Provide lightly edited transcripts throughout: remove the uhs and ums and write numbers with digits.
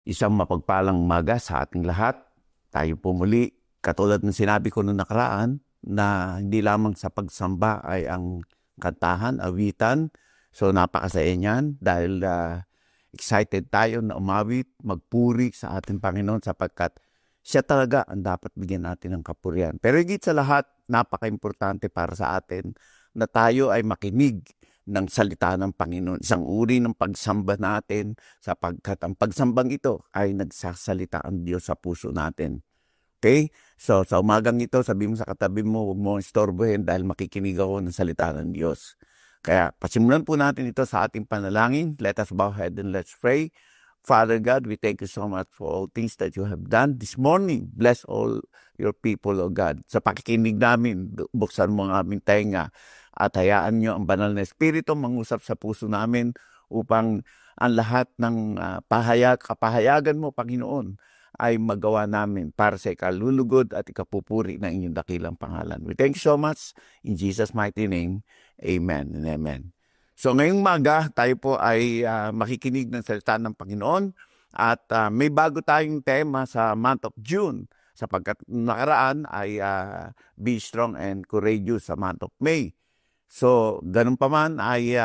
Isang mapagpalang umaga sa ating lahat. Tayo po muli, katulad ng sinabi ko noong nakaraan, na hindi lamang sa pagsamba ay ang kantahan, awitan. So napakasaya niyan dahil excited tayo na umawit, magpuri sa ating Panginoon sapagkat siya talaga ang dapat bigyan natin ng kapurihan. Pero higit sa lahat, napaka-importante para sa atin na tayo ay makinig ng salita ng Panginoon. Isang uri ng pagsamba natin sapagkat ang pagsambang ito ay nagsasalita ang Diyos sa puso natin. Okay? So sa umagang ito, sabi mo sa katabi mo, huwag mo istorbohin dahil makikinig ako ng salita ng Diyos. Kaya pasimulan po natin ito sa ating panalangin. Let us bow head and let's pray. Father God, we thank you so much for all things that you have done this morning. Bless all your people, O God. Sa pakikinig namin, buksan mo ang aming tenga at hayaan nyo ang banal na Espiritu mangusap sa puso namin upang ang lahat ng kapahayagan mo, Panginoon, ay magawa namin para sa ikalulugod at ikapupuri ng inyong dakilang pangalan. We thank you so much. In Jesus' mighty name, amen and amen. So ngayong maga, tayo po ay makikinig ng salita ng Panginoon at may bago tayong tema sa month of June sapagkat nakaraan ay be strong and courageous sa month of May. So ganun pa man ay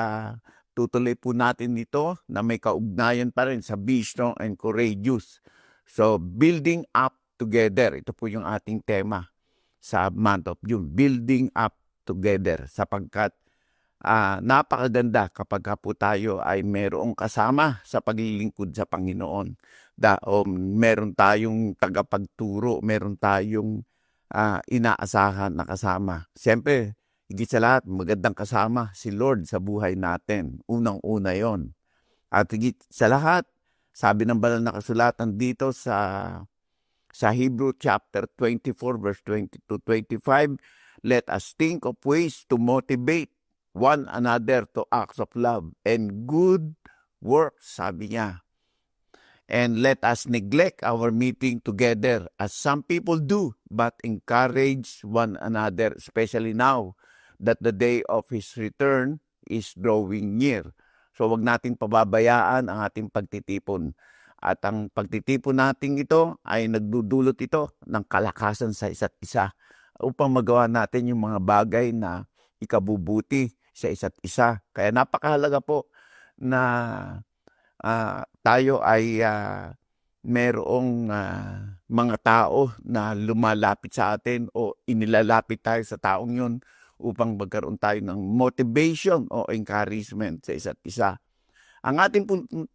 tutuloy po natin ito na may kaugnayan pa rin sa be strong and courageous. So building up together, ito po yung ating tema sa month of June, building up together sapagkat napakaganda kapag po tayo ay merong kasama sa paglilingkod sa Panginoon. Meron tayong tagapagturo, meron tayong inaasahan na kasama. Siyempre, higit sa lahat, magandang kasama si Lord sa buhay natin. Unang-una yon. At higit sa lahat, sabi ng banal na kasulatan dito sa Hebrew chapter 24 verse 20 to 25, let us think of ways to motivate one another to acts of love and good works, sabi niya. And let us neglect our meeting together as some people do, but encourage one another, especially now that the day of His return is drawing near. So wag nating pababayaan ang ating pagtitipon. At ang pagtitipon natin ito ay nagdudulot ito ng kalakasan sa isa't isa upang magawa natin yung mga bagay na ikabubuti sa isa't isa. Kaya napakahalaga po na tayo ay merong mga tao na lumalapit sa atin o inilalapit tayo sa taong yun upang magkaroon tayo ng motivation o encouragement sa isa't isa. Ang ating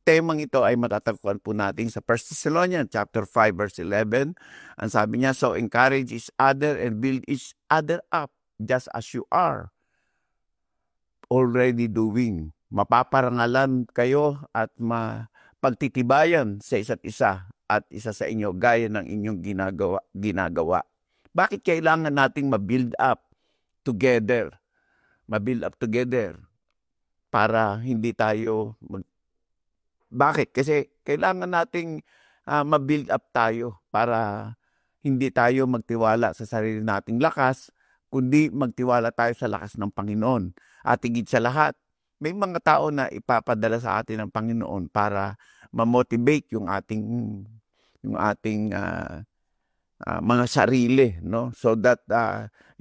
temang ito ay matatagpuan po natin sa 1 Thessalonians chapter 5 verse 11. Ang sabi niya, so encourage each other and build each other up just as you are already doing. Mapaparangalan kayo at pagtitibayan sa isa't isa at isa sa inyo gaya ng inyong ginagawa. Bakit kailangan nating ma-build up together? Ma-build up together para hindi tayo Bakit? Kasi kailangan nating ma-build up tayo para hindi tayo magtiwala sa sarili nating lakas, kundi magtiwala tayo sa lakas ng Panginoon. At higit sa lahat, may mga tao na ipapadala sa atin ng Panginoon para ma-motivate yung ating mga sarili, no? So that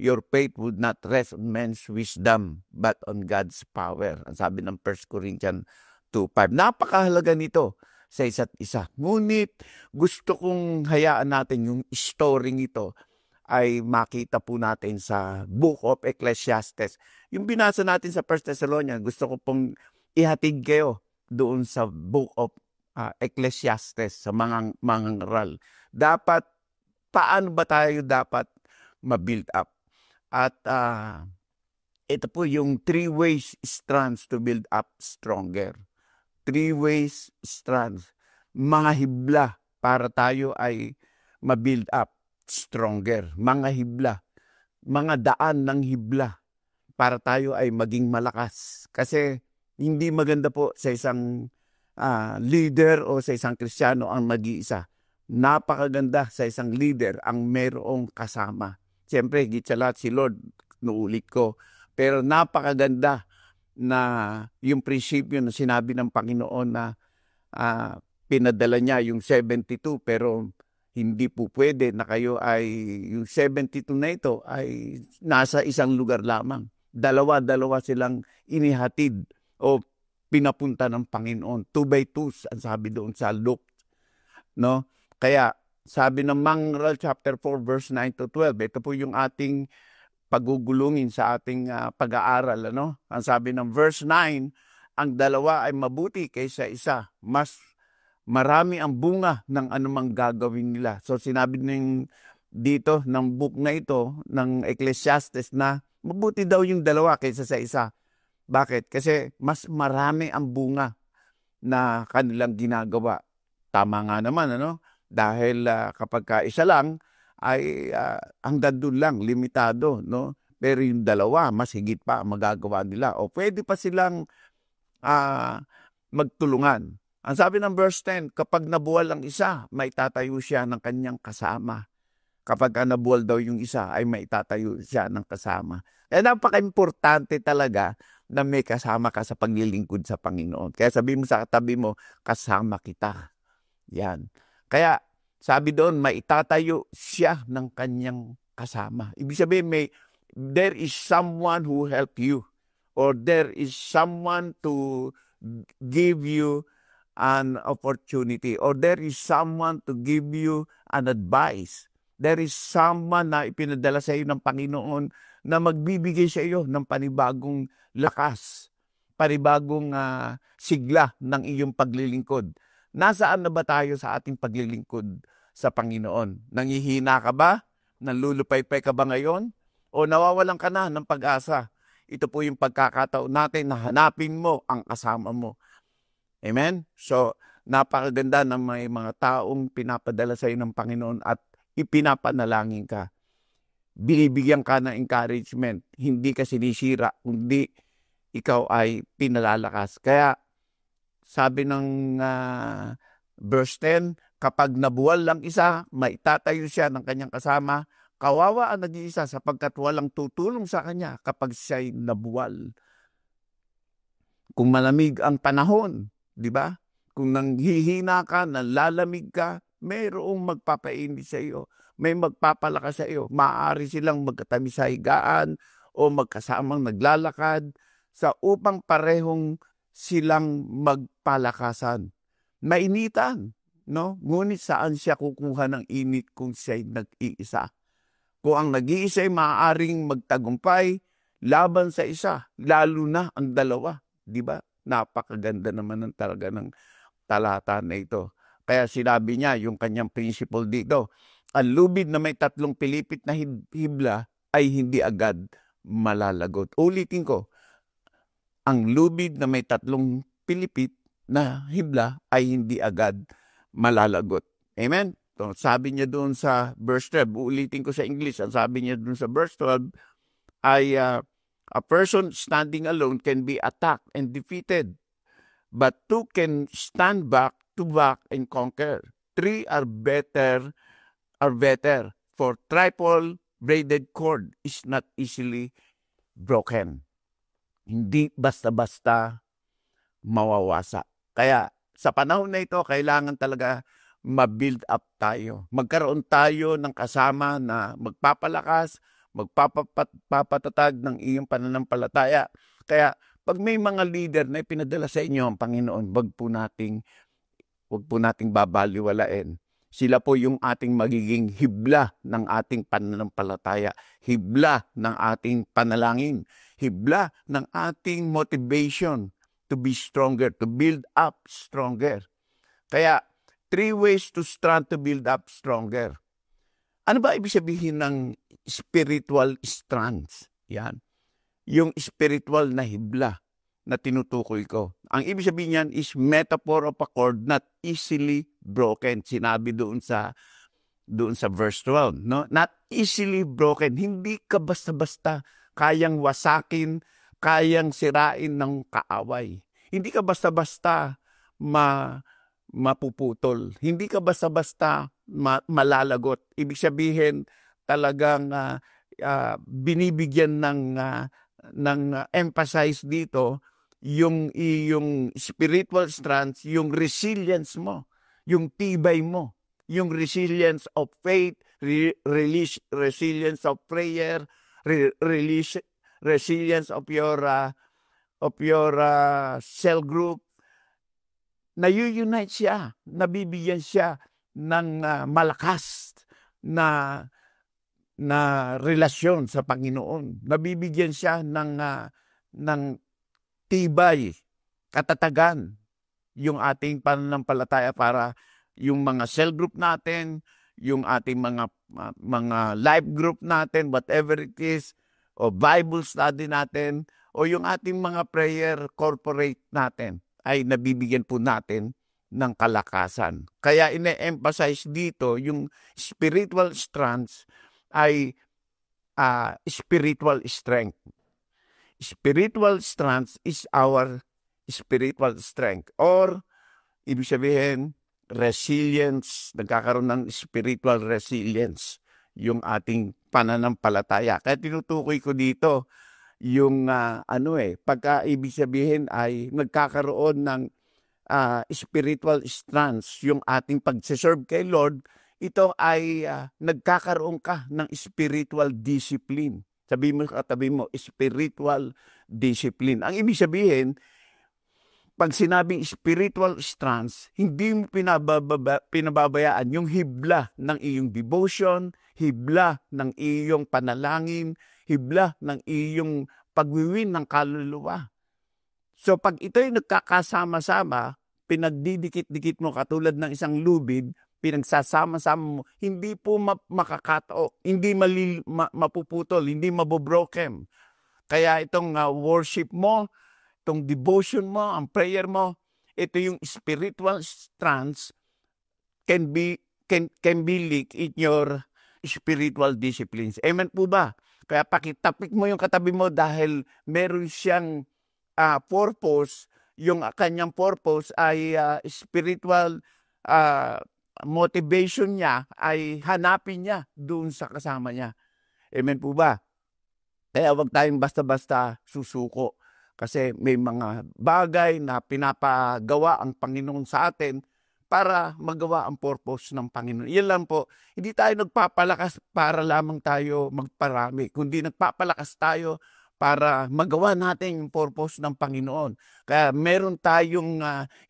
your faith would not rest on men's wisdom but on God's power. Ang sabi ng 1 Corinthians 2:5. Napakahalaga nito sa isa't isa. Ngunit gusto kong hayaan natin yung story ito ay makita po natin sa Book of Ecclesiastes. Yung binasa natin sa 1 Thessalonians, gusto ko pong ihatid kayo doon sa Book of Ecclesiastes, sa mga mangangaral. Paano ba tayo dapat ma-build up? At ito po yung 3 ways strands to build up stronger. 3 ways strands. Mga hibla para tayo ay ma-build up stronger. Mga hibla. Mga daan ng hibla para tayo ay maging malakas. Kasi hindi maganda po sa isang leader o sa isang Kristiyano ang mag-iisa. Napakaganda sa isang leader ang mayroong kasama. Siyempre, higit sa lahat si Lord, nuulit ko. Pero napakaganda na yung prinsipyo na sinabi ng Panginoon na pinadala niya yung 72 pero hindi po pwede na kayo ay yung 72 na ito ay nasa isang lugar lamang. Dalawa-dalawa silang inihatid o pinapunta ng Panginoon. 2 by 2 ang sabi doon sa Luke. No? Kaya sabi ng Mangral chapter 4 verse 9 to 12, ito po yung ating pagugulungin sa ating pag-aaral. Ano? Ang sabi ng verse 9, ang dalawa ay mabuti kaysa isa. Mas marami ang bunga ng anumang gagawin nila. So sinabi dito ng book na ito, ng Ecclesiastes, na mabuti daw yung dalawa kaysa sa isa. Bakit? Kasi mas marami ang bunga na kanilang ginagawa. Tama nga naman, ano? Dahil kapag ka isa lang, ay hanggang doon lang, limitado, no? Pero yung dalawa, mas higit pa magagawa nila. O pwede pa silang magtulungan. Ang sabi ng verse 10, kapag nabuwal ang isa, maitatayo siya ng kanyang kasama. Kapag nabuwal daw yung isa, ay maitatayo siya ng kasama. Kaya napaka-importante talaga na may kasama ka sa paglilingkod sa Panginoon. Kaya sabi mo sa katabi mo, kasama kita. Yan. Kaya sabi doon, maitatayo siya ng kanyang kasama. Ibig sabihin, there is someone who help you, or there is someone to give you an opportunity, or there is someone to give you an advice. There is someone na ipinadala sa iyo ng Panginoon na magbibigay sa iyo ng panibagong lakas, panibagong sigla ng iyong paglilingkod. Nasaan na ba tayo sa ating paglilingkod sa Panginoon? Nangihina ka ba? Nanlulupaypay ka ba ngayon? O nawawalan ka na ng pag-asa? Ito po yung pagkakataon natin na hanapin mo ang kasama mo. Amen? So, napakaganda ng may mga taong pinapadala sa iyo ng Panginoon at ipinapanalangin ka. Binibigyan ka ng encouragement. Hindi ka sinisira, kundi ikaw ay pinalalakas. Kaya, sabi ng verse 10, kapag nabuwal lang isa, maitatayo siya ng kanyang kasama. Kawawa ang nag-iisa sapagkat walang tutulong sa kanya kapag siya'y nabuwal. Kung malamig ang panahon, di ba? Kung nanghihina ka, nalalamig ka, mayroong magpapainit sa iyo. May magpapalakas sa iyo. Maaari silang magkatabi sa higaan o magkasamang naglalakad sa upang parehong silang magpalakasan. Mainitan, no? Ngunit saan siya kukuha ng init kung siya'y nag-iisa? Kung ang nag-iisa ay maaaring magtagumpay laban sa isa, lalo na ang dalawa. Di ba? Napakaganda naman ng talaga ng talata na ito. Kaya sinabi niya yung kanyang principle dito, ang lubid na may 3 pilipit na hibla ay hindi agad malalagot. Ulitin ko, ang lubid na may 3 pilipit na hibla ay hindi agad malalagot. Amen? So, sabi niya doon sa verse 12, ulitin ko sa English, ang sabi niya doon sa verse 12 ay a person standing alone can be attacked and defeated, but 2 can stand back to back and conquer. 3 are better, for triple braided cord is not easily broken. Hindi basta-basta mawawasa. Kaya sa panahon na ito, kailangan talaga ma-build up tayo. Magkaroon tayo ng kasama na magpapalakas, magpapatatag ng iyong pananampalataya. Kaya pag may mga leader na ipinadala sa inyo ang Panginoon, wag po nating babaliwalain. Sila po yung ating magiging hibla ng ating pananampalataya, hibla ng ating panalangin, hibla ng ating motivation to be stronger, to build up stronger. Kaya, 3 ways to stand to build up stronger. Ano ba ibig sabihin ng spiritual strength? Yan. Yung spiritual na hibla na tinutukoy ko. Ang ibig sabihin niyan is metaphor of a cord not easily broken. Sinabi doon sa verse 12, no? Not easily broken. Hindi ka basta-basta kayang wasakin, kayang sirain ng kaaway. Hindi ka basta-basta mapuputol. Hindi ka basta-basta malalagot. Ibig sabihin talagang binibigyan ng emphasize dito yung spiritual strength, yung resilience mo. yung tibay mo, yung resilience of faith, resilience of prayer, resilience of your cell group. Nayu-unite siya, nabibigyan siya ng malakas na relasyon sa Panginoon. Nabibigyan siya ng tibay, katatagan yung ating pananampalataya para yung mga cell group natin, yung ating mga life group natin, whatever it is, o Bible study natin, o yung ating mga prayer corporate natin, ay nabibigyan po natin ng kalakasan. Kaya ine-emphasize dito yung spiritual strands ay spiritual strength. Spiritual strands is our spiritual strength. Or, ibig sabihin, resilience, nagkakaroon ng spiritual resilience yung ating pananampalataya. Kaya tinutukoy ko dito yung pagka ibig sabihin ay nagkakaroon ng spiritual strands yung ating pagsiserve kay Lord, ito ay nagkakaroon ka ng spiritual discipline. Sabi mo katabi mo, spiritual discipline. Ang ibig sabihin, pag sinabing spiritual strands, hindi mo pinababayaan yung hibla ng iyong devotion, hibla ng iyong panalangin, hibla ng iyong pagwiwin ng kaluluwa. So pag ito'y nagkakasama-sama, pinagdidikit-dikit mo katulad ng isang lubid, pinagsasama-sama mo, hindi po makakato, hindi mapuputol, hindi mabobroken. Kaya itong worship mo, itong devotion mo, ang prayer mo, ito yung spiritual strands can be leaked in your spiritual disciplines. Amen po ba? Kaya pakitapik mo yung katabi mo dahil meron siyang purpose. Yung kanyang purpose ay spiritual motivation niya ay hanapin niya doon sa kasama niya. Amen po ba? Kaya wag tayong basta-basta susuko. Kasi may mga bagay na pinapagawa ang Panginoon sa atin para magawa ang purpose ng Panginoon. Yan lang po. Hindi tayo nagpapalakas para lamang tayo magparami, kundi nagpapalakas tayo para magawa natin yung purpose ng Panginoon. Kaya meron tayong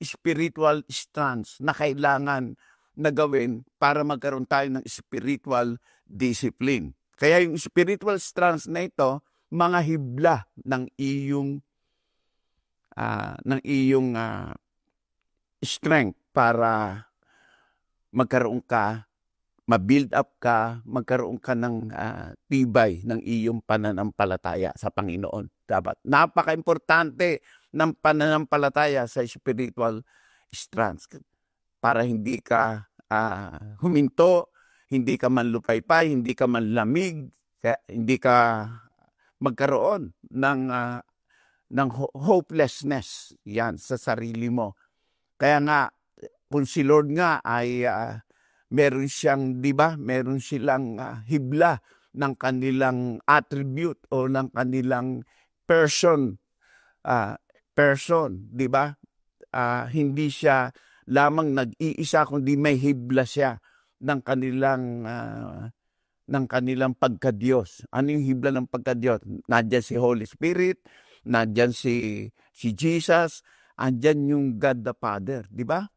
spiritual strands na kailangan na gawin para magkaroon tayo ng spiritual discipline. Kaya yung spiritual strands na ito, mga hibla ng iyong strength para magkaroon ka, ma-build up ka, magkaroon ka ng tibay ng iyong pananampalataya sa Panginoon. Dapat napaka-importante ng pananampalataya sa spiritual strands para hindi ka huminto, hindi ka manlupaypay, hindi ka manlamig, hindi ka magkaroon ng hopelessness yan sa sarili mo. Kaya nga, kung si Lord nga ay meron siyang, di ba, meron silang hibla ng kanilang attribute o ng kanilang person, di ba? Hindi siya lamang nag-iisa, kundi may hibla siya ng kanilang pagka-Diyos. Ano yung hibla ng pagka-Diyos? Nandiyan si Holy Spirit, nandiyan si Jesus, andyan yung God the Father, di ba?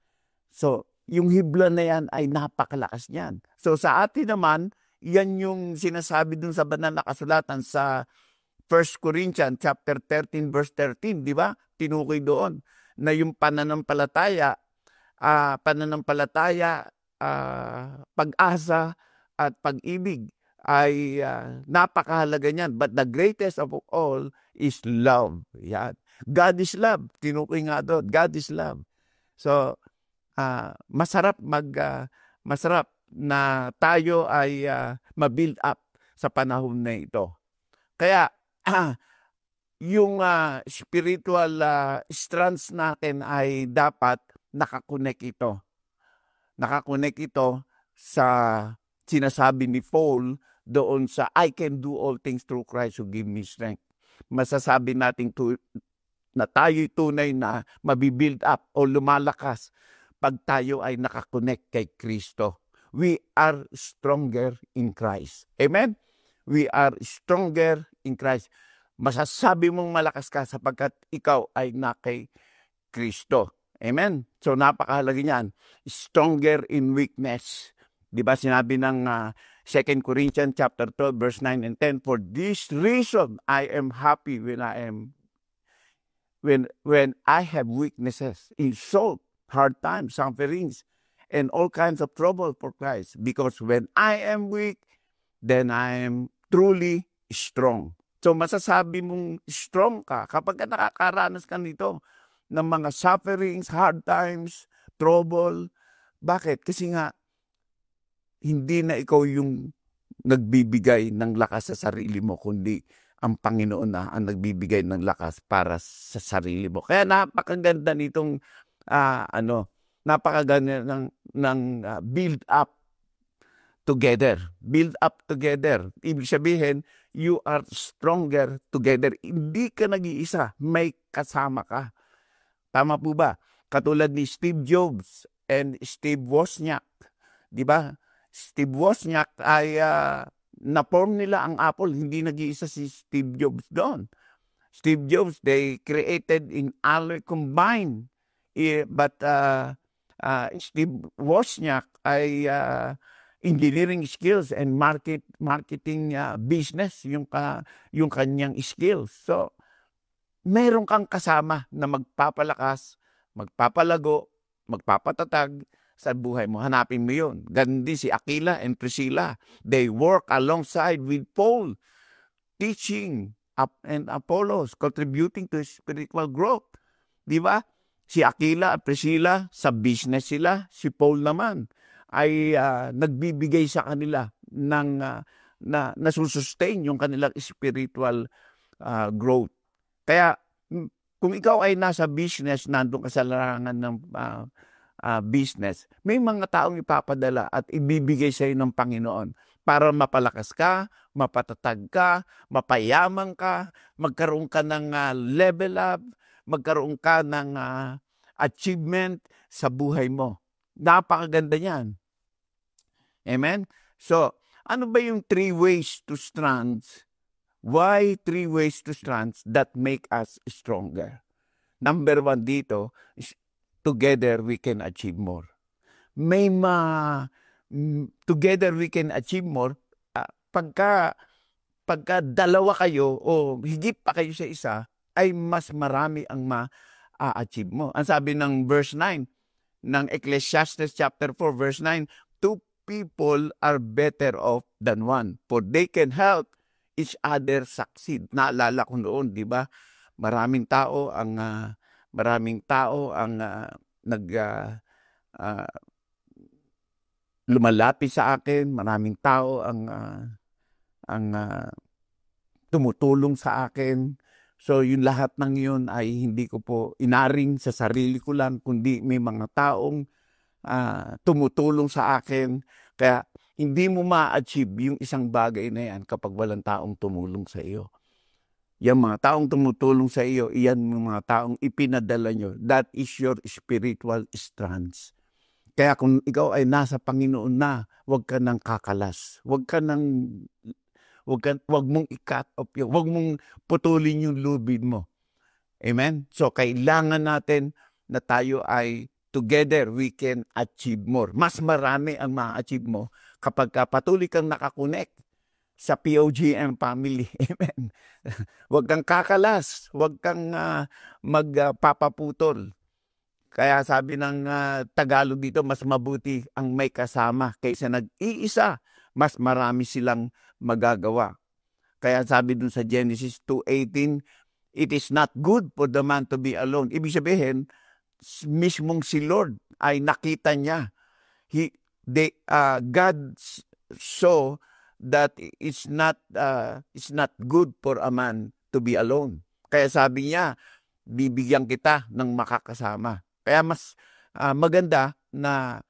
So, yung hibla na yan ay napakalakas niyan. So, sa atin naman, yan yung sinasabi dun sa banal na kasulatan sa 1 Corinthians chapter 13 verse 13, di ba? Tinukoy doon na yung pananampalataya, pag-asa at pag-ibig ay napakahalaga niyan. But the greatest of all is love. Yan. God is love. Tinukoy nga doon. God is love. So, masarap na tayo ay ma-build up sa panahon na ito. Kaya, yung spiritual strands natin ay dapat nakakonek ito. Nakakonek ito sa sinasabi ni Paul doon sa I can do all things through Christ who give me strength. Masasabi natin na tayo'y tunay na mabibuild up o lumalakas pag tayo ay nakakonect kay Kristo. We are stronger in Christ. Amen? We are stronger in Christ. Masasabi mong malakas ka sapagkat ikaw ay na kay Kristo. Amen? So napakahalaga niyan. Stronger in weakness. Di ba sinabi ng 2 Corinthians chapter 12 verse 9 and 10, for this reason I am happy when I have weaknesses, insult, hard times, sufferings, and all kinds of trouble for Christ. Because when I am weak, then I am truly strong. So masasabi mong strong ka kapag nakakaranas ka nito ng mga sufferings, hard times, trouble. Bakit? Kasi nga, hindi na ikaw yung nagbibigay ng lakas sa sarili mo, kundi ang Panginoon na ang nagbibigay ng lakas para sa sarili mo. Kaya napakaganda nitong napakaganda ng build up together. Build up together. Ibig sabihin, you are stronger together. Hindi ka nag-iisa, may kasama ka. Tama po ba? Katulad ni Steve Jobs and Steve Wozniak. Di ba? Steve Wozniak ay na-form nila ang Apple. Hindi nag-iisa si Steve Jobs doon. Steve Jobs, they created in alloy combined. But Steve Wozniak ay engineering skills and marketing business yung kanyang skills. So, meron kang kasama na magpapalakas, magpapalago, magpapatatag sa buhay mo. Hanapin mo yun. Ganun din si Aquila and Priscilla. They work alongside with Paul, teaching and Apollos, contributing to spiritual growth. Di ba? Si Aquila at Priscilla, sa business sila. Si Paul naman ay nagbibigay sa kanila ng nasusustain yung kanilang spiritual growth. Kaya kung ikaw ay nasa business, nandun ka sa larangan ng business, may mga taong ipapadala at ibibigay sa iyo ng Panginoon para mapalakas ka, mapatatag ka, mapayaman ka, magkaroon ka ng level up, magkaroon ka ng achievement sa buhay mo. Napakaganda niyan. Amen? So, ano ba yung 3 ways to strands? Why 3 ways to strands that make us stronger? Number 1 dito is together we can achieve more. Together we can achieve more. Pagka dalawa kayo o higit pa kayo sa isa, ay mas marami ang ma-achieve mo. Ang sabi ng verse 9 ng Ecclesiastes chapter 4 verse 9, 2 people are better off than one, for they can help each other succeed. Naalala ko noon, di ba? Maraming tao ang lumalapit sa akin, maraming tao ang tumutulong sa akin. So yung lahat ng yun ay hindi ko po inaring sa sarili ko lang, kundi may mga taong tumutulong sa akin. Kaya hindi mo ma-achieve yung isang bagay na yan kapag walang taong tumulong sa iyo. Yung mga taong tumutulong sa iyo, iyan mga taong ipinadala nyo. That is your spiritual strands. Kaya kung ikaw ay nasa Panginoon na, huwag ka nang kakalas. Huwag mong i-cut off yun. Huwag mong putulin yung lubid mo. Amen? So, kailangan natin na tayo ay together we can achieve more. Mas marami ang ma-achieve mo kapag patuloy kang nakakonect sa POGM family. Amen? Huwag kang kakalas. Huwag kang magpapaputol. Kaya sabi ng Tagalog dito, mas mabuti ang may kasama kaysa nag-iisa. Mas marami silang magagawa. Kaya sabi dun sa Genesis 2:18, it is not good for the man to be alone. Ibig sabihin, mismong si Lord ay nakita niya. God saw that it's not good for a man to be alone. Kaya sabi niya, bibigyan kita ng makakasama. Kaya mas maganda na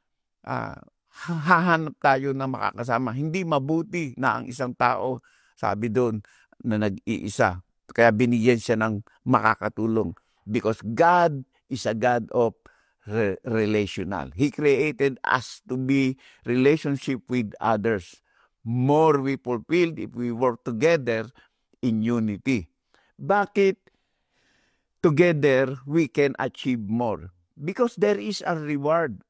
hahanap tayo ng makakasama. Hindi mabuti na ang isang tao, sabi doon, na nag-iisa. Kaya binigyan siya ng makakatulong. Because God is a God of relational. He created us to be relationship with others. More we fulfilled if we work together in unity. Bakit together we can achieve more? Because there is a reward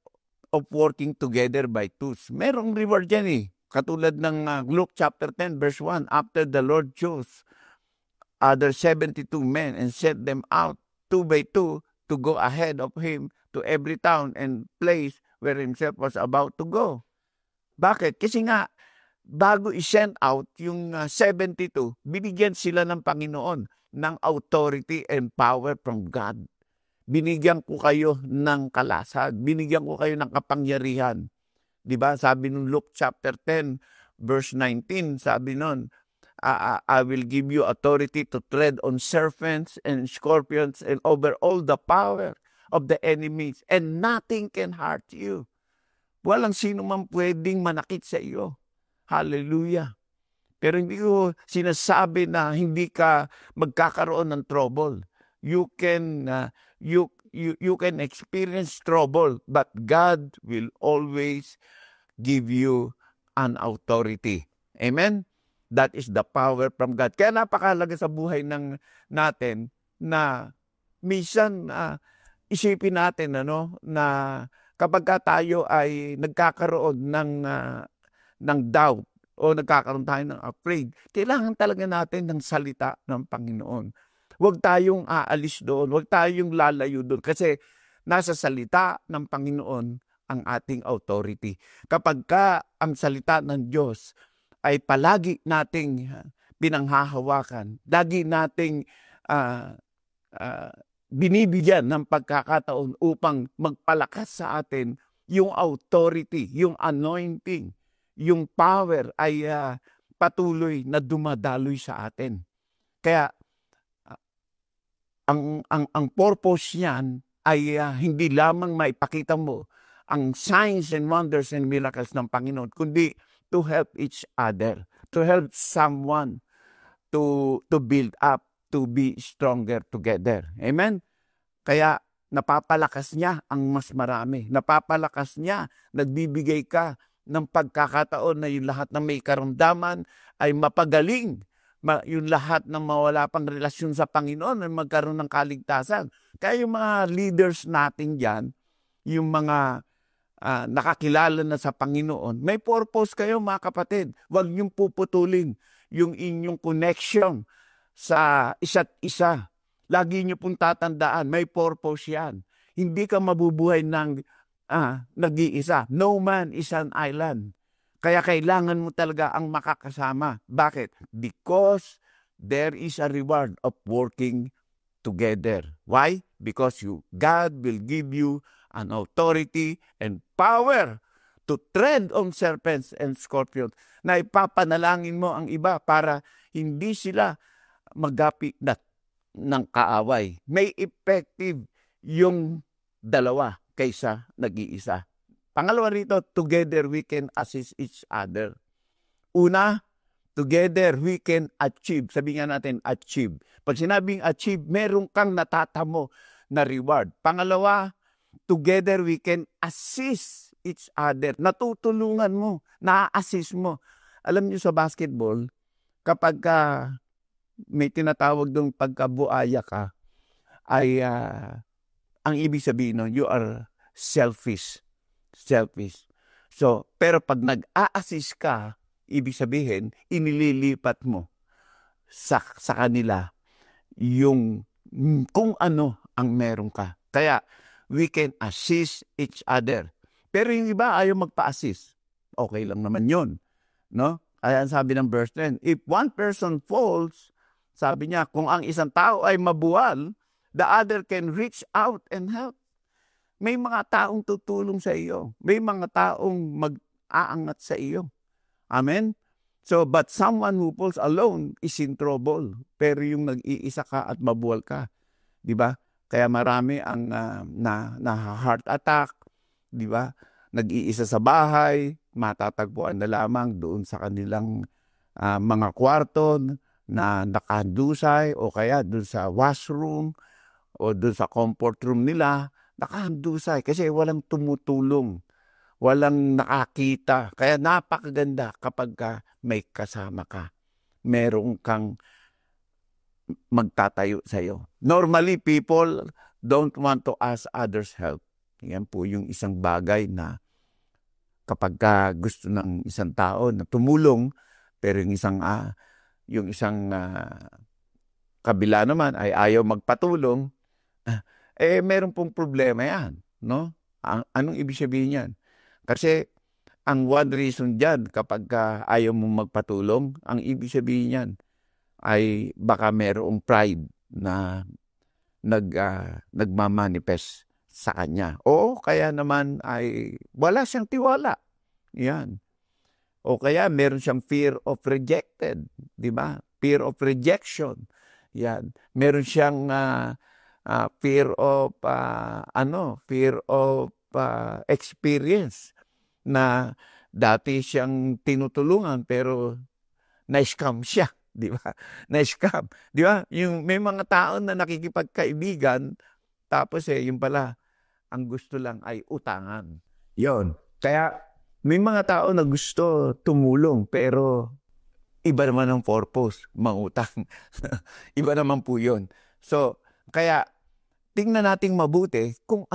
of working together by twos. Merong reward yan eh. Katulad ng Luke chapter 10 verse 1, after the Lord chose other 72 men and sent them out 2 by 2 to go ahead of him to every town and place where himself was about to go. Bakit? Kasi nga, bago i-send out yung 72, binigyan sila ng Panginoon ng authority and power from God. Binigyan ko kayo ng kalasag. Binigyan ko kayo ng kapangyarihan. Diba? Sabi nung Luke chapter 10, verse 19, sabi nun, I will give you authority to tread on serpents and scorpions and over all the power of the enemies, and nothing can hurt you. Walang sino man pwedeng manakit sa iyo. Hallelujah. Pero hindi ko sinasabi na hindi ka magkakaroon ng trouble. You can experience trouble, but God will always give you an authority. Amen? That is the power from God. Kaya napakahalaga sa buhay natin na minsan isipin natin na kapag tayo ay nagkakaroon ng doubt o nagkakaroon tayo ng afraid, kailangan talaga natin ng salita ng Panginoon. Huwag tayong aalis doon, huwag tayong lalayo doon kasi nasa salita ng Panginoon ang ating authority. Kapag ang salita ng Diyos ay palagi nating pinanghahawakan, lagi nating binibigyan ng pagkakataon upang magpalakas sa atin yung authority, yung anointing, yung power ay patuloy na dumadaloy sa atin. Kaya ang purpose niyan ay hindi lamang maipakita mo ang signs and wonders and miracles ng Panginoon, kundi to help each other, to help someone to build up, to be stronger together. Amen? Kaya napapalakas niya ang mas marami. Napapalakas niya, nagbibigay ka ng pagkakataon na yung lahat ng may karamdaman ay mapagaling. Yung lahat ng mawala pang relasyon sa Panginoon ay magkaroon ng kaligtasan. Kaya yung mga leaders natin dyan, yung mga nakakilala na sa Panginoon, may purpose kayo mga kapatid. Huwag niyong puputulin yung inyong connection sa isa't isa. Lagi niyo pong tatandaan, may purpose yan. Hindi ka mabubuhay ng nag-iisa. No man is an island. Kaya kailangan mo talaga ang makakasama. Bakit? Because there is a reward of working together. Why? Because God will give you an authority and power to tread on serpents and scorpions. Na ipapanalangin mo ang iba para hindi sila magapi ng kaaway. May effective yung dalawa kaysa nag-iisa. Pangalawa rito, together we can assist each other. Una, together we can achieve. Sabi nga natin, achieve. Pag sinabing achieve, meron kang natatamo na reward. Pangalawa, together we can assist each other. Natutulungan mo, na-assist mo. Alam niyo sa basketball, kapag may tinatawag doon pagkabuaya ka, ay ang ibig sabihin nun, you are selfish. So, pero pag nag-a-assist ka, ibig sabihin, inililipat mo sa kanila yung kung ano ang meron ka. Kaya, we can assist each other. Pero yung iba ayaw magpa-assist. Okay lang naman yun. No? Kaya sabi ng verse 10, if one person falls, sabi niya, kung ang isang tao ay mabuwal, the other can reach out and help. May mga taong tutulong sa iyo. May mga taong mag-aangat sa iyo. Amen? So, but someone who falls alone is in trouble. Pero yung nag-iisa ka at mabuwal ka, di ba? Kaya marami ang na-heart attack, di ba? Nag-iisa sa bahay, matatagpuan na lamang doon sa kanilang mga kwarto na nakadusay o kaya doon sa washroom o doon sa comfort room nila nakahandusay kasi walang tumutulong, walang nakakita. Kaya napakaganda kapag may kasama ka. Meron kang magtatayo sa iyo. Normally, people don't want to ask others help. Yan po yung isang bagay na kapag gusto ng isang tao na tumulong, pero yung isang kabila naman ay ayaw magpatulong, meron pong problema yan, no? Anong ibig sabihin yan? Kasi ang one reason dyan kapag ayaw mong magpatulong, ang ibig sabihin yan ay baka merong pride na nagmamanifest sa kanya. O kaya naman ay wala siyang tiwala. Yan. O kaya meron siyang fear of rejected, di ba? Fear of rejection. Yan. Meron siyang fear of experience na dati siyang tinutulungan pero na-scam siya, di ba? Na-scam, di ba? Yung may mga tao na nakikipagkaibigan tapos yung pala ang gusto lang ay utangan. Yon. Kaya may mga tao na gusto tumulong pero iba naman ang purpose, mangutang. Iba naman po 'yon. So, kaya tingnan nating mabuti kung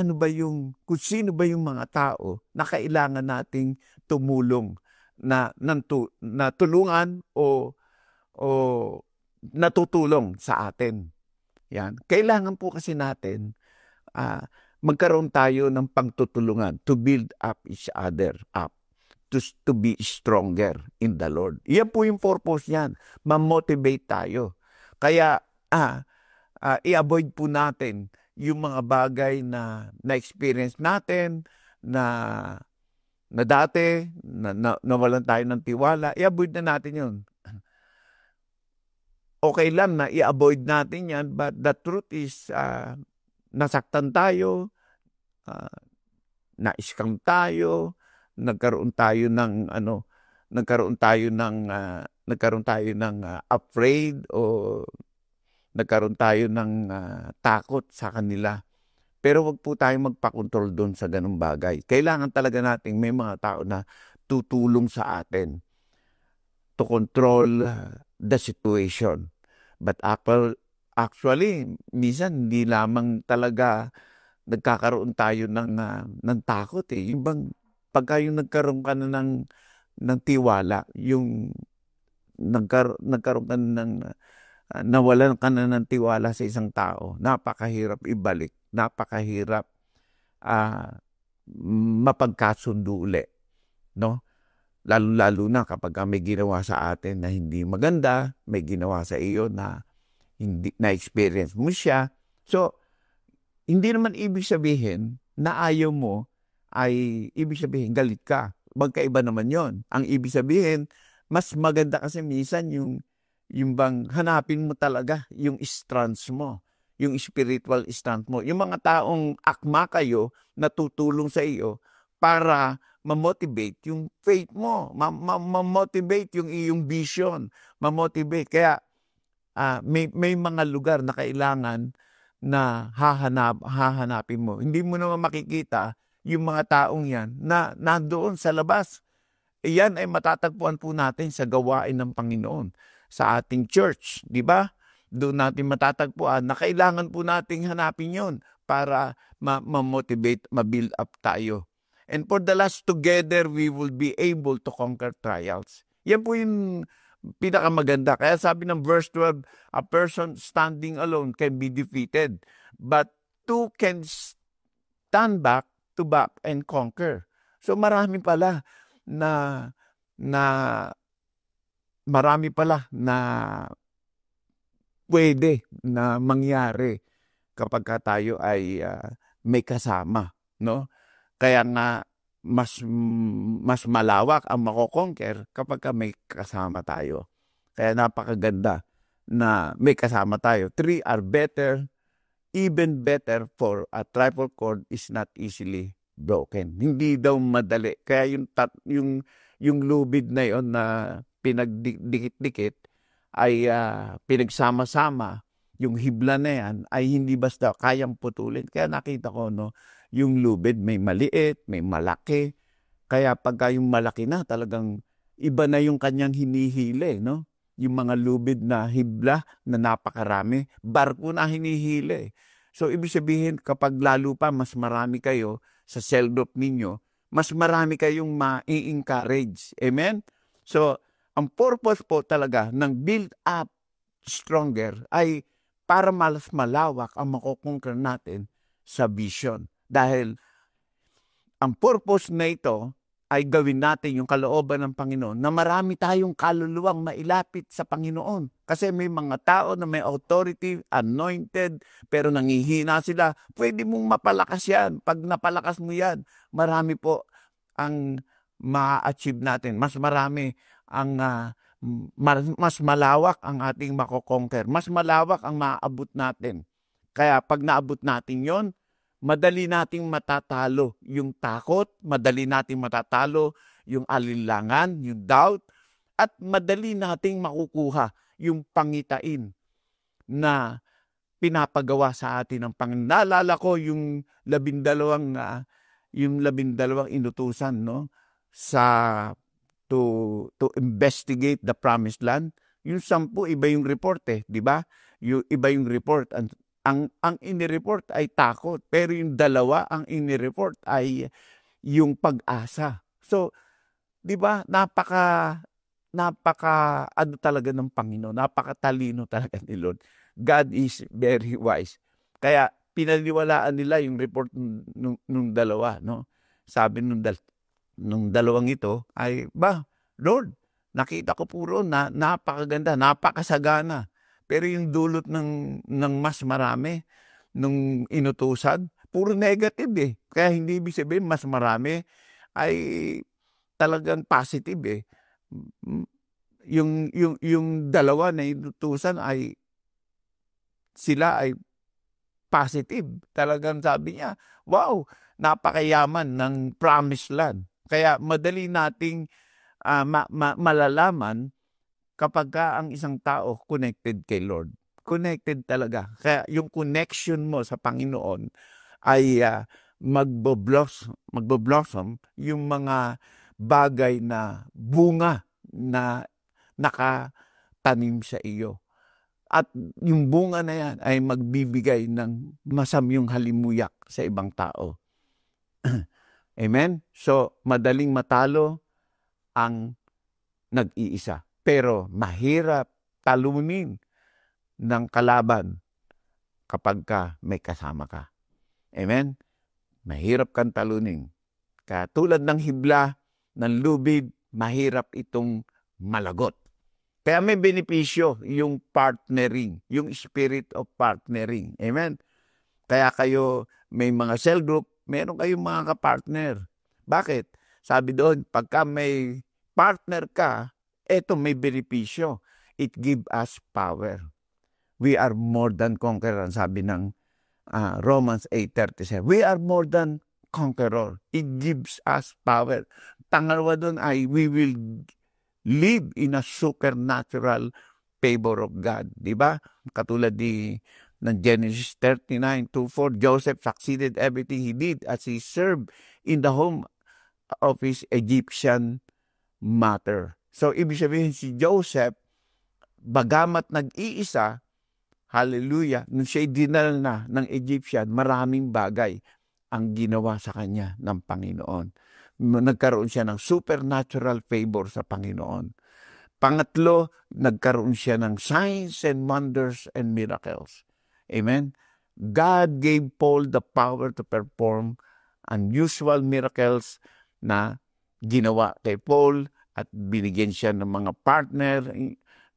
sino ba yung mga tao na kailangan nating tumulong na tulungan o natutulong sa atin. Yan. Kailangan po kasi natin magkaroon tayo ng pagtutulungan to build up each other up, to be stronger in the Lord. Yan po yung purpose niyan. Ma-motivate tayo. Kaya i-avoid po natin yung mga bagay na na-experience natin na dati nawalan tayo ng tiwala. I-avoid na natin yun. Okay lang na i-avoid natin yan, but the truth is nasaktan tayo, na-scam tayo, nagkaroon tayo ng afraid o nagkaroon tayo ng takot sa kanila. Pero wag po tayong magpakontrol doon sa ganung bagay. Kailangan talaga nating may mga tao na tutulong sa atin to control the situation. But actually, minsan hindi lamang talaga nagkakaroon tayo ng takot eh. Yung bang pagka yung nagkaroon ka na ng tiwala, yung nagkaroon ka nawalan ka na ng tiwala sa isang tao, napakahirap ibalik, napakahirap mapagkasundo uli, no? Lalo na kapag may ginawa sa atin na hindi maganda, may ginawa sa iyo na hindi na-experience mo siya. So, hindi naman ibig sabihin na ayaw mo ay ibig sabihin galit ka. Magkaiba naman yon. Ang ibig sabihin, mas maganda kasi minsan yung bang hanapin mo talaga yung strands mo, yung spiritual strand mo. Yung mga taong akma kayo na tutulong sa iyo para ma-motivate yung faith mo, ma-motivate yung iyong vision, ma-motivate. Kaya may mga lugar na kailangan na hahanapin mo. Hindi mo naman makikita yung mga taong yan na nandoon sa labas. Iyan ay matatagpuan po natin sa gawain ng Panginoon sa ating church, di ba? Doon natin matatagpuan na kailangan po nating hanapin yon para ma-motivate, ma-build up tayo. And for the last, together we will be able to conquer trials. Yan po yung pinakamaganda. Kaya sabi ng verse 12, a person standing alone can be defeated, but two can stand back and conquer. So marami pala na pwede na mangyari kapag tayo ay may kasama, no? Kaya nga mas malawak ang mako-conquer kapag may kasama tayo. Kaya napakaganda na may kasama tayo. 3 are better, even better, for a triple cord is not easily broken. Hindi daw madali. Kaya yung lubid na yon na pinagdikit-dikit ay pinagsama-sama, yung hibla na yan ay hindi basta kayang putulin. Kaya nakita ko, no, Yung lubid may maliit, may malaki. Kaya pagka yung malaki na, talagang iba na yung kanyang hinihili, no? Yung mga lubid na hibla na napakarami, barko na hinihili. So, ibig sabihin, kapag lalo pa mas marami kayo sa cell group ninyo, mas marami kayong ma-encourage. Amen? So, ang purpose po talaga ng build up stronger ay para mas malawak ang makukonquer natin sa vision. Dahil ang purpose na ito ay gawin natin yung kalooban ng Panginoon na marami tayong kaluluwang mailapit sa Panginoon. Kasi may mga tao na may authority, anointed, pero nangihina sila. Pwede mong mapalakas yan. Pag napalakas mo yan, marami po ang ma-achieve natin. Mas marami ang mas malawak ang ating makokonquer. Mas malawak ang maaabot natin. Kaya pag naabot natin yon, madali nating matatalo yung takot, madali nating matatalo yung alinlangan, yung doubt, at madali nating makukuha yung pangitain na pinapagawa sa atin ng Panginoon. Naalala ko yung 12 inutusan, no, sa to investigate the promised land. Yung 10 iba yung report, di ba? Yung iba yung report. Ang inireport ay takot, pero yung 2 ang inireport ay yung pag-asa. So, 'di ba? Napaka ano talaga ng Panginoon, napakatalino talaga ni Lord. God is very wise. Kaya pinaniwalaan nila yung report nung 2, no? Sabi nung 2 ito ay, Lord, nakita ko puro na napakaganda, napakasagana. Pero yung dulot ng mas marami, nung inutusan, puro negative eh. Kaya hindi ibig sabihin mas marami ay talagang positive eh. Yung 2 na inutusan ay sila ay positive. Talagang sabi niya, wow, napakayaman ng promised land. Kaya madali nating malalaman kapag ang isang tao connected kay Lord. Connected talaga. Kaya yung connection mo sa Panginoon ay magbo-blossom yung mga bagay na bunga na nakatanim sa iyo. At yung bunga na yan ay magbibigay ng masamyong halimuyak sa ibang tao. Amen? So, madaling matalo ang nag-iisa. Pero mahirap talunin ng kalaban kapag may kasama ka. Amen? Mahirap kang talunin. Katulad ng hibla, ng lubid, mahirap itong malagot. Kaya may benepisyo yung partnering, yung spirit of partnering. Amen? Kaya kayo, may mga cell group, meron kayong mga kapartner. Bakit? Sabi doon, pagka may partner ka, eto may benepisyo. It gives us power. We are more than conqueror. Sabi ng Romans 8:37. We are more than conqueror. It gives us power. Pangalawa doon ay we will live in a supernatural favor of God. Diba? Katulad ng Genesis 39:2-4, Joseph succeeded everything he did as he served in the home of his Egyptian mother. So, ibig sabihin si Joseph, bagamat nag-iisa, hallelujah, nung siya'y dinala na ng Egyptian, maraming bagay ang ginawa sa kanya ng Panginoon. Nagkaroon siya ng supernatural favor sa Panginoon. Pangatlo, nagkaroon siya ng signs and wonders and miracles. Amen? God gave Paul the power to perform unusual miracles na ginawa kay Paul, at binigyan siya ng mga partner,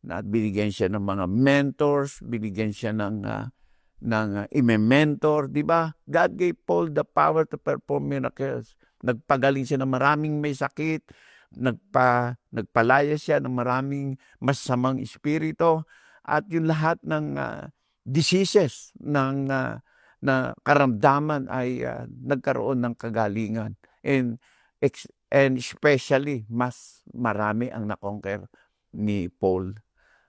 at binigyan siya ng mga mentors, binigyan siya ng ime-mentor, di ba? God gave Paul the power to perform miracles. Nagpagaling siya ng maraming may sakit, nagpalaya siya ng maraming masamang espiritu, at yung lahat ng diseases ng na karamdaman ay nagkaroon ng kagalingan. And especially, mas marami ang nakonquer ni Paul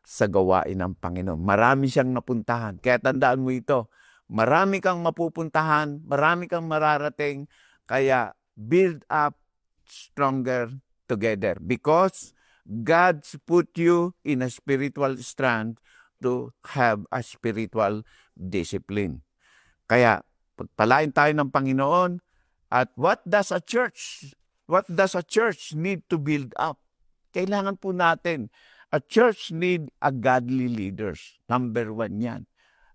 sa gawain ng Panginoon. Marami siyang napuntahan. Kaya tandaan mo ito, Marami kang mapupuntahan, marami kang mararating, kaya build up stronger together because God's put you in a spiritual strand to have a spiritual discipline. Kaya pagpalain tayo ng Panginoon. At what does a church need to build up? Kailangan po natin, a church need a godly leaders. Number 1 yan.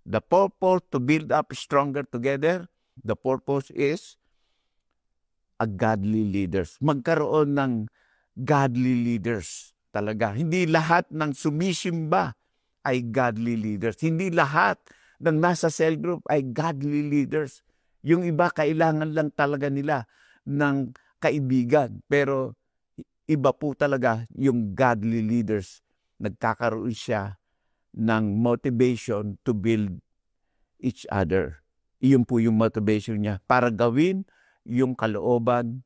The purpose to build up stronger together, the purpose is a godly leaders. Magkaroon ng godly leaders talaga. Hindi lahat ng sumisimba ay godly leaders. Hindi lahat ng nasa cell group ay godly leaders. Yung iba, kailangan lang talaga nila ng kaibigan. Pero iba po talaga yung godly leaders. Nagkakaroon siya ng motivation to build each other. Iyon po yung motivation niya para gawin yung kalooban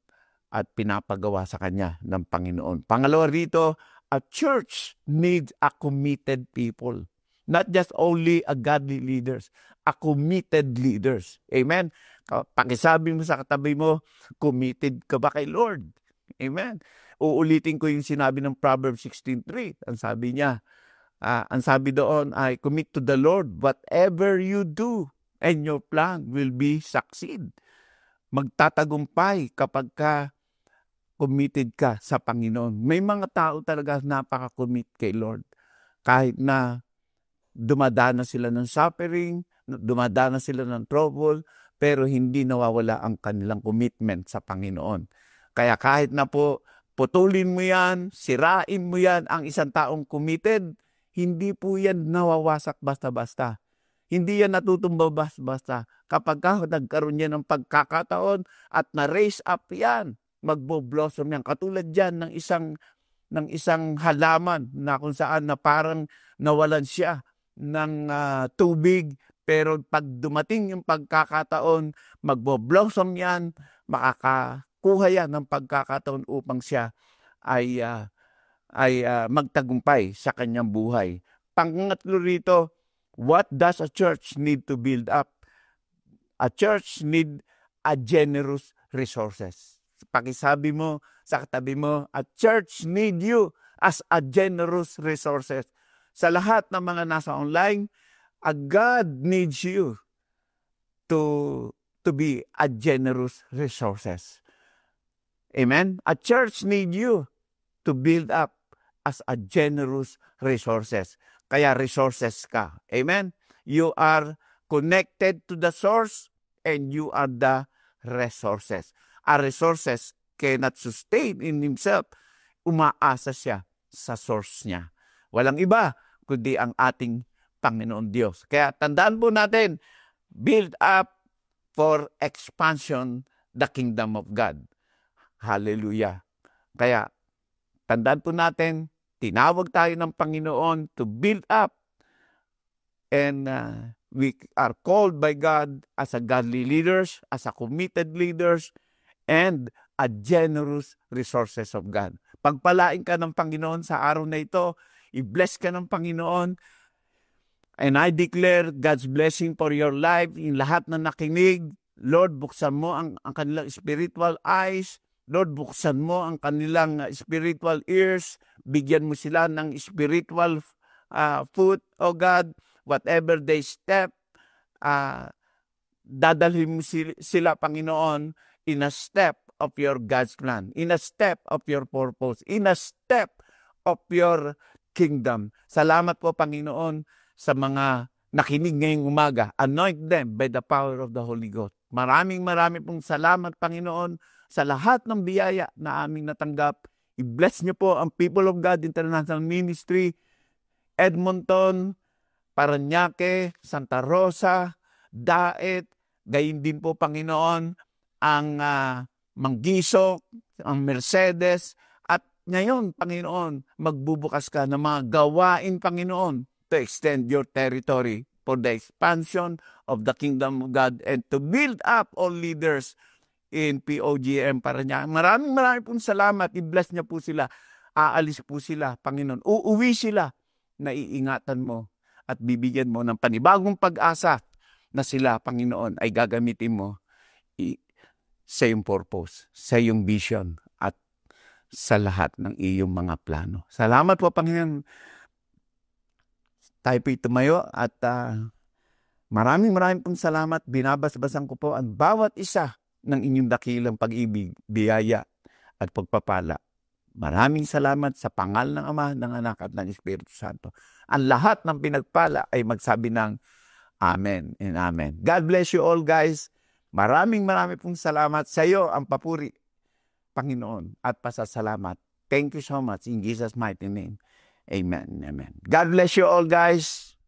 at pinapagawa sa kanya ng Panginoon. Pangalawa rito, a church needs a committed people. Not just only a godly leaders, a committed leaders. Amen? Pakisabi mo sa katabi mo, committed ka ba kay Lord? Amen? Uulitin ko yung sinabi ng Proverbs 16:3. Ang sabi niya, ang sabi doon ay, commit to the Lord whatever you do and your plan will be succeed. Magtatagumpay kapag ka committed ka sa Panginoon. May mga tao talaga napaka-commit kay Lord. Kahit na dumadanas sila ng suffering, dumadanas sila ng trouble, pero hindi nawawala ang kanilang commitment sa Panginoon. Kaya kahit na po putulin mo yan, sirain mo yan ang isang taong committed, hindi po yan nawawasak basta-basta. Hindi yan natutumba basta-basta. Kapag nagkaroon yan ng pagkakataon at na-raise up yan, magbo-blossom yan. Katulad yan ng isang halaman na kung saan na parang nawalan siya ng tubig, pero pag dumating yung pagkakataon, magbo-blossom yan, makakakuha yan ng pagkakataon upang siya ay magtagumpay sa kanyang buhay. Pangatlo rito, what does a church need to build up? A church need a generous resources. Pakisabi mo sa katabi mo, a church need you as a generous resources. Sa lahat ng mga nasa online, a God needs you to be a generous resources. Amen? A church need you to build up as a generous resources. Kaya resources ka. Amen? You are connected to the source and you are the resources. A resources cannot sustain in himself. Umaasa siya sa source niya. Walang iba kundi ang ating Panginoon Diyos. Kaya tandaan po natin, build up for expansion the kingdom of God. Hallelujah. Kaya tandaan po natin, tinawag tayo ng Panginoon to build up. And we are called by God as a godly leaders, as a committed leaders, and a generous resources of God. Pagpalain ka ng Panginoon sa araw na ito, i-bless ka ng Panginoon, and I declare God's blessing for your life in lahat na nakinig. Lord, buksan mo ang kanilang spiritual eyes. Lord, buksan mo ang kanilang spiritual ears. Bigyan mo sila ng spiritual foot, O God. Whatever they step, dadalhin mo sila, Panginoon, in a step of your God's plan, in a step of your purpose, in a step of your kingdom. Salamat po, Panginoon, sa mga nakinig ngayong umaga. Anoint them by the power of the Holy Ghost. Maraming pong salamat, Panginoon, sa lahat ng biyaya na aming natanggap. I-bless niyo po ang People of God International Ministry, Edmonton, Parañaque, Santa Rosa, Daet, gayon din po, Panginoon, ang Manggisok, ang Mercedes, at ngayon, Panginoon, magbubukas ka ng mga gawain, Panginoon, to extend your territory for the expansion of the kingdom of God and to build up all leaders in POGM Parañaque. Maraming pong salamat. I-bless niya po sila. Aalis po sila, Panginoon. Uuwi sila. Naiingatan mo at bibigyan mo ng panibagong pag-asa na sila, Panginoon, ay gagamitin mo sa iyong purpose, sa iyong vision, at sa lahat ng iyong mga plano. Salamat po, Panginoon. Tayo po'y tumayo at maraming pong salamat. Binabasbasan ko po ang bawat isa ng inyong dakilang pag-ibig, biyaya at pagpapala. Maraming salamat sa pangalan ng Ama, ng Anak at ng Espiritu Santo. Ang lahat ng pinagpala ay magsabi ng Amen and Amen. God bless you all, guys. Maraming pong salamat sa iyo. Ang papuri, Panginoon, at pasasalamat. Thank you so much in Jesus' mighty name. Amen. Amen. God bless you all, guys.